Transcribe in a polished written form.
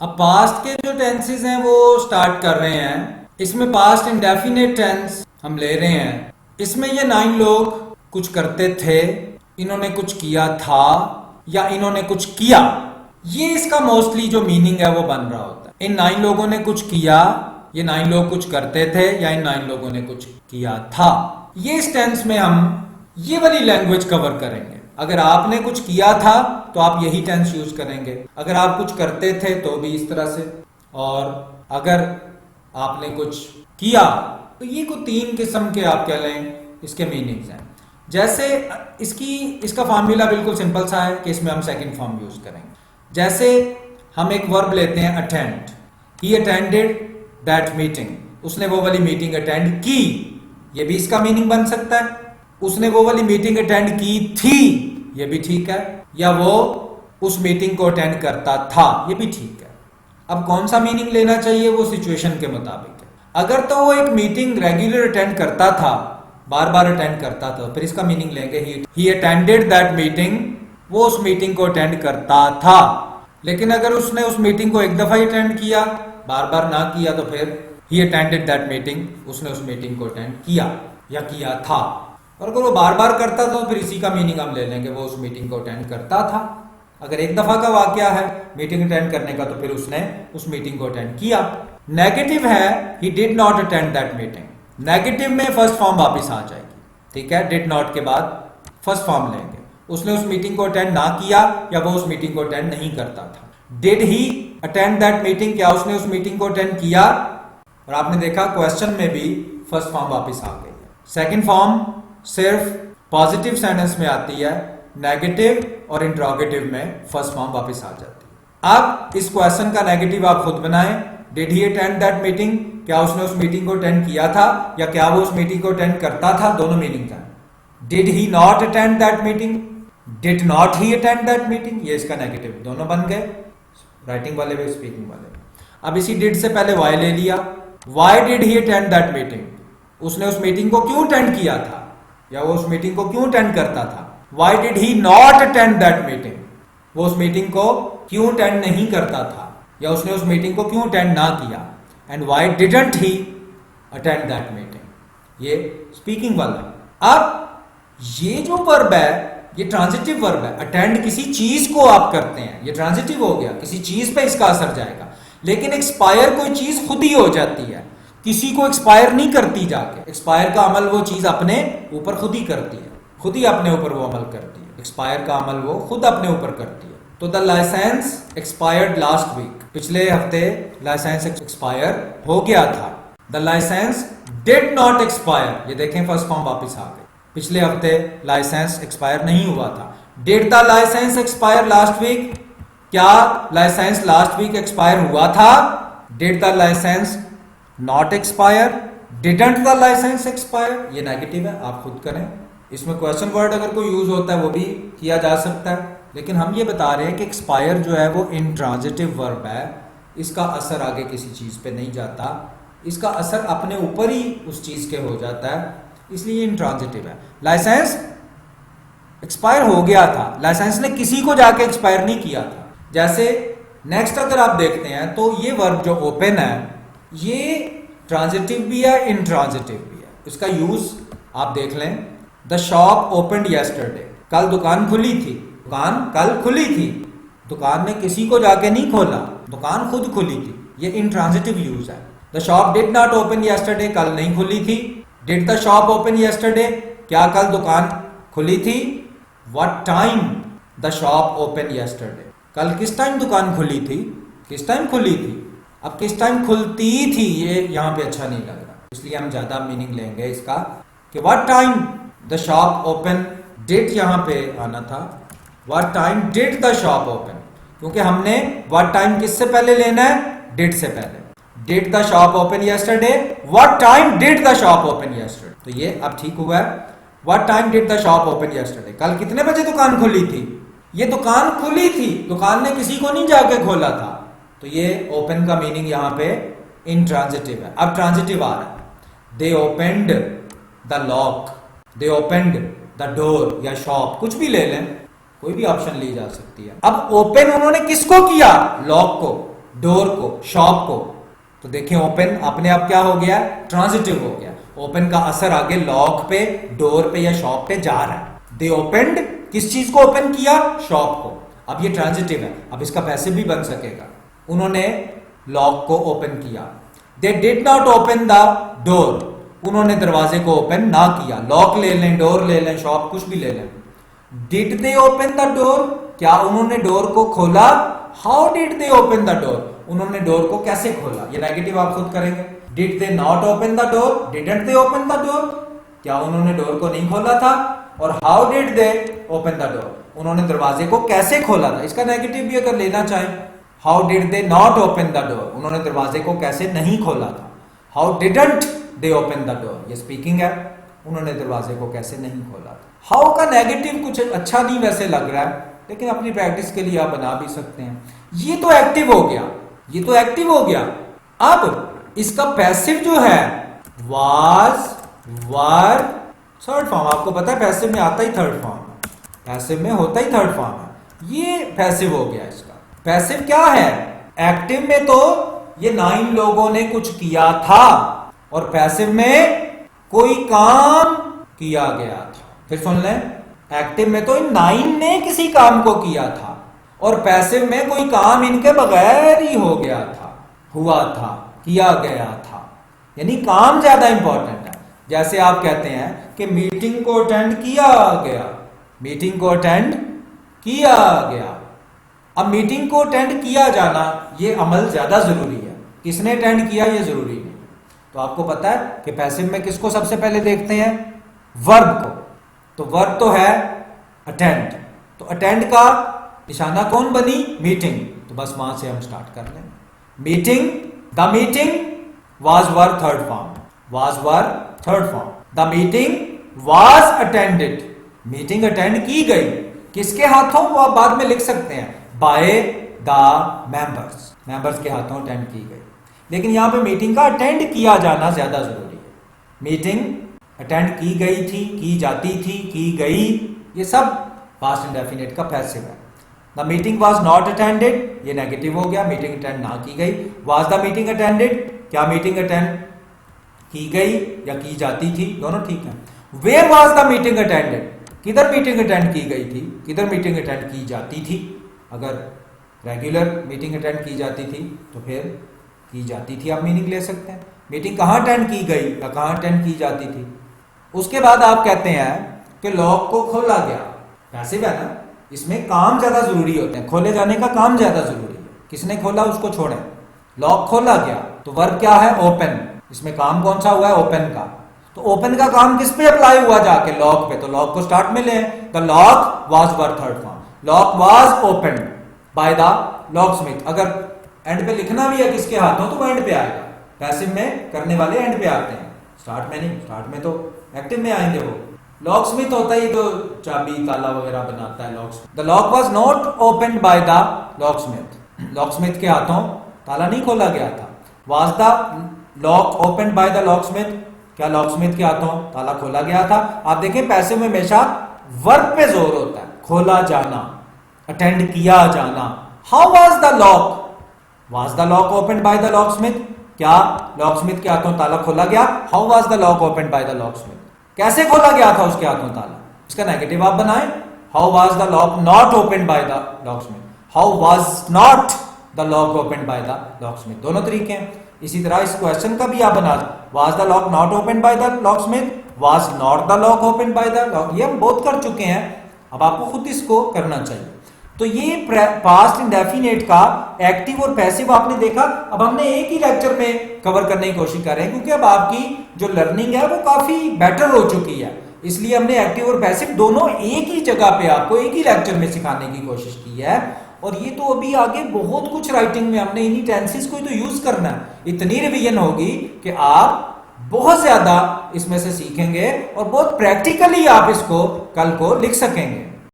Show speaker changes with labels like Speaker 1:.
Speaker 1: अब पास्ट के जो टेंसेस हैं वो स्टार्ट कर रहे हैं। इसमें पास्ट इंडेफिनिट टेंस हम ले रहे हैं। इसमें ये 9 लोग कुछ करते थे, इन्होंने कुछ किया था या इन्होंने कुछ किया, ये इसका मोस्टली जो मीनिंग है वो बन रहा होता है। इन 9 लोगों ने कुछ किया, ये 9 लोग कुछ करते थे या इन 9 लोगों ने कुछ किया था। ये इस टेंस में हम ये वाली लैंग्वेज कवर करेंगे। अगर आपने कुछ किया था तो आप यही टेंस यूज करेंगे, अगर आप कुछ करते थे तो भी इस तरह से, और अगर आपने कुछ किया तो ये को 3 किस्म के आप कह लें इसके मीनिंग्स हैं। जैसे इसका फॉर्मूला बिल्कुल सिंपल सा है कि इसमें हम सेकंड फॉर्म यूज करेंगे। जैसे हम एक वर्ब लेते हैं attend, he attended that meeting, उसने वो वाली मीटिंग अटेंड की, ये भी इसका मीनिंग बन सकता है। उसने वो वाली मीटिंग अटेंड की थी, ये भी ठीक है, या वो उस मीटिंग को अटेंड करता था, ये भी ठीक है। अब कौन सा मीनिंग लेना चाहिए वो सिचुएशन के मुताबिक है। अगर तो वो एक मीटिंग रेगुलर अटेंड करता था, बार बार अटेंड करता था, फिर इसका मीनिंग लेंगे ही अटेंडेड दैट मीटिंग, वो उस मीटिंग को अटेंड करता था। लेकिन अगर उसने उस मीटिंग को एक दफा ही अटेंड किया, बार बार ना किया, तो फिर ही अटेंडेड दैट मीटिंग, उसने उस मीटिंग को अटेंड किया या किया था। और अगर वो बार बार करता था तो फिर इसी का मीनिंग हम ले लेंगे, वो उस मीटिंग को अटेंड करता था। अगर एक दफा का वाकया है मीटिंग अटेंड करने का, तो फिर उसने उस मीटिंग को अटेंड किया। नेगेटिव है he did not attend that meeting, negative में फर्स्ट फॉर्म वापस आ जाएगी, ठीक है। डिड नॉट के बाद फर्स्ट फॉर्म लेंगे, उसने उस मीटिंग को अटेंड ना किया या वो उस मीटिंग को अटेंड नहीं करता था। Did he attend that meeting, क्या उसने उस मीटिंग को अटेंड किया, और आपने देखा क्वेश्चन में भी फर्स्ट फॉर्म वापस आ गई है। सेकंड फॉर्म सिर्फ पॉजिटिव सेंटेंस में आती है, नेगेटिव और इंट्रोगेटिव में फर्स्ट फॉर्म वापस आ जाती है। अब इस क्वेश्चन का नेगेटिव आप खुद बनाएं। Did he attend that meeting, क्या उसने उस मीटिंग को अटेंड किया था या क्या वो उस मीटिंग को अटेंड करता था, दोनों मीनिंग था। Did he not attend that meeting, did not he attend that meeting, ये इसका नेगेटिव, दोनों बन गए, राइटिंग वाले भी स्पीकिंग वाले भी। अब इसी डिड से पहले वाई ले लिया, why did he attend that meeting, उसने उस मीटिंग को क्यों अटेंड किया था या वो उस मीटिंग को क्यों अटेंड करता था। Why did he not attend that meeting, वो उस मीटिंग को क्यों अटेंड नहीं करता था या उसने उस मीटिंग को क्यों अटेंड ना किया। And Y didn't he attend that meeting, ये स्पीकिंग वाला। अब ये जो वर्ब है ये ट्रांजिटिव वर्ब है। अटेंड किसी चीज को आप करते हैं, ये ट्रांजिटिव हो गया, किसी चीज पे इसका असर जाएगा। लेकिन एक्सपायर कोई चीज खुद ही हो जाती है, किसी को एक्सपायर नहीं करती जाके। एक्सपायर का अमल वो चीज अपने ऊपर खुद ही करती है, खुद ही अपने ऊपर वो अमल करती है। एक्सपायर का अमल वो खुद अपने ऊपर करती है। तो the licence expired last week, पिछले हफ्ते लाइसेंस एक्सपायर हो गया था। The licence did not expire, ये देखें फर्स्ट फॉर्म वापस आ गई, पिछले हफ्ते लाइसेंस एक्सपायर नहीं हुआ था। Did the licence expire last week, क्या लाइसेंस लास्ट वीक एक्सपायर हुआ था। Did the licence not expire, didn't the licence expire, ये नेगेटिव है, आप खुद करें। इसमें क्वेश्चन वर्ड अगर कोई यूज होता है वो भी किया जा सकता है, लेकिन हम ये बता रहे हैं कि एक्सपायर जो है वो इंट्रांजिटिव वर्ब है, इसका असर आगे किसी चीज पे नहीं जाता, इसका असर अपने ऊपर ही उस चीज के हो जाता है, इसलिए इंट्रांजिटिव है। लाइसेंस एक्सपायर हो गया था, लाइसेंस ने किसी को जाके एक्सपायर नहीं किया था। जैसे नेक्स्ट अगर आप देखते हैं तो ये वर्ब जो ओपन है ये ट्रांजिटिव भी है, इंट्रांजिटिव भी है। इसका यूज आप देख लें, द शॉप ओपनड यस्टरडे, कल दुकान खुली थी, दुकान कल खुली थी, दुकान ने किसी को जाके नहीं खोला, दुकान खुद खुली थी, ये इंट्रांजिटिव यूज है। The shop did not open yesterday, कल नहीं खुली थी। Did the shop open yesterday, क्या कल दुकान खुली थी। What time the shop open yesterday, कल किस टाइम दुकान खुली थी, किस टाइम खुली थी। अब किस टाइम खुलती थी ये यहाँ पे अच्छा नहीं लग रहा, इसलिए हम ज्यादा मीनिंग लेंगे इसका कि what time the shop open, did यहाँ पे आना था, what time did the shop open, क्योंकि हमने व्हाट टाइम किससे पहले लेना है, डिड से पहले। Did the shop open yesterday, what time did the shop open yesterday, तो ये अब ठीक हुआ है। What time did the shop open yesterday, कल कितने बजे दुकान खुली थी, ये दुकान खुली थी, दुकान ने किसी को नहीं जाके खोला था, तो ये ओपन का मीनिंग यहाँ पे इंट्रांजिटिव है। अब ट्रांजिटिव आ रहा है, they opened the lock, they opened the door या शॉप, कुछ भी ले लें, कोई भी ऑप्शन ली जा सकती है। अब ओपन उन्होंने किसको किया, लॉक को, डोर को, शॉप को। तो देखिए ओपन अपने आप क्या हो गया, ट्रांजिटिव हो गया। ओपन का असर आगे लॉक पे, डोर पे या शॉप पे जा रहा है। दे ओपनड, किस चीज को ओपन किया, शॉप को। अब ये ट्रांजिटिव है, अब इसका पैसिव भी बन सकेगा। उन्होंने लॉक को ओपन किया। They did not open the door, उन्होंने दरवाजे को ओपन ना किया। लॉक ले लें, डोर ले लें, शॉप कुछ भी ले लें। Did they open the door, क्या उन्होंने डोर को खोला। How did they open the door, उन्होंने डोर को कैसे खोला। ये नेगेटिव आप खुद करेंगे। Did they not open the door, didn't they open the door, क्या उन्होंने डोर को नहीं खोला था। और how did they open the door, उन्होंने दरवाजे को कैसे खोला था। इसका नेगेटिव भी अगर लेना चाहें, how did they not open the door, उन्होंने दरवाजे को कैसे नहीं खोला था। How didn't they open the door, ये स्पीकिंग है, उन्होंने दरवाजे को कैसे नहीं खोला था। हाउ का नेगेटिव कुछ अच्छा नहीं वैसे लग रहा है, लेकिन अपनी प्रैक्टिस के लिए आप बना भी सकते हैं। ये तो एक्टिव हो गया, ये तो एक्टिव हो गया। अब इसका पैसिव जो है वाज, वर, थर्ड फॉर्म, आपको पता है पैसिव में आता ही थर्ड फॉर्म है, पैसिव में होता ही थर्ड फॉर्म है। ये पैसिव हो गया इसका। पैसिव क्या है, एक्टिव में तो ये 9 लोगों ने कुछ किया था, और पैसिव में कोई काम किया गया था। फिर सुन लें, एक्टिव में तो इन 9 ने किसी काम को किया था, और पैसिव में कोई काम इनके बगैर ही हो गया था, हुआ था, किया गया था। यानी काम ज्यादा इंपॉर्टेंट है। जैसे आप कहते हैं कि मीटिंग को अटेंड किया गया, मीटिंग को अटेंड किया गया। अब मीटिंग को अटेंड किया जाना, ये अमल ज्यादा जरूरी है, किसने अटेंड किया ये जरूरी नहीं। तो आपको पता है कि पैसिव में किसको सबसे पहले देखते हैं, वर्ब को। तो वर्ब तो है अटेंड, तो अटेंड का निशाना कौन बनी, मीटिंग। तो बस वहां से हम स्टार्ट कर लेंगे। Meeting, the meeting was were third form, was were third form. The meeting was attended, meeting attend की गई, किसके हाथों, वो आप बाद में लिख सकते हैं, बाय द मेंबर्स, मेंबर्स के हाथों अटेंड की गई। लेकिन यहां पे मीटिंग का अटेंड किया जाना ज्यादा जरूरी है। मीटिंग अटेंड की गई थी, की जाती थी, की गई, ये सब पास्ट इंडेफिनिट का पैसिव है। The meeting was not attended, ये नेगेटिव हो गया, मीटिंग अटेंड ना की गई। वाज द मीटिंग अटेंडेड, क्या मीटिंग अटेंड की गई या की जाती थी, दोनों ठीक है। Where was the meeting attended, किधर मीटिंग अटेंड की गई थी, किधर मीटिंग अटेंड की जाती थी। अगर रेगुलर मीटिंग अटेंड की जाती थी तो फिर की जाती थी आप मीनिंग ले सकते हैं। मीटिंग कहां अटेंड की गई या कहां अटेंड की जाती थी। उसके बाद आप कहते हैं कि लॉक को खोला गया, पैसिव है ना, इसमें काम ज्यादा जरूरी होते हैं, खोले जाने का काम ज्यादा जरूरी है। किसने खोला उसको छोड़ें, लॉक खोला गया, तो वर्ब क्या है, ओपन। इसमें काम कौन सा हुआ है, ओपन का। तो ओपन का काम किस पे अप्लाई हुआ, जाके लॉक पे। तो लॉक को स्टार्ट में लें, the lock was were third form, lock was open by the lock Smith. अगर एंड पे लिखना भी है किसके हाथों, तो वो एंड पे आएगा। पैसिव में करने वाले एंड पे आते हैं, स्टार्ट में नहीं, स्टार्ट में तो एक्टिव में आएंगे। वो लॉक स्मिथ होता है जो चाबी ताला वगैरह बनाता है, lock. The lock was not open by the lock Smith, lock Smith के हाथों ताला नहीं खोला गया था। Was the lock open by the lock Smith, क्या लॉक स्मिथ के हाथों ताला खोला गया था। आप देखें पैसिव में हमेशा वर्ब पे जोर होता है, खोला जाना, अटेंड किया जाना। How was the lock, was the lock open by the lock Smith, क्या लॉक स्मिथ के हाथों ताला खोला गया। How was the lock open by the lock Smith, कैसे खोला गया था उसके हाथों ताला। इसका नेगेटिव आप बनाएं, how was the lock not open by the lock Smith, how was not the lock open by the lock Smith, दोनों तरीके हैं। इसी तरह इस क्वेश्चन का भी आप बना, was the lock not open by the lock Smith, was not the lock open by the lock, ये हम बहुत कर चुके हैं, अब आपको खुद इसको करना चाहिए। तो ये पास्ट इंडेफिनेट का एक्टिव और पैसिव आपने देखा। अब हमने एक ही लेक्चर में कवर करने की कोशिश कर रहे हैं, क्योंकि अब आपकी जो लर्निंग है वो काफी बेटर हो चुकी है, इसलिए हमने एक्टिव और पैसिव दोनों एक ही जगह पे आपको एक ही लेक्चर में सिखाने की कोशिश की है। और ये तो अभी आगे बहुत कुछ राइटिंग में हमने इन्हीं टेंसेस को ही तो यूज करना है। इतनी रिवीजन होगी कि आप बहुत ज्यादा इसमें से सीखेंगे और बहुत प्रैक्टिकली आप इसको कल को लिख सकेंगे।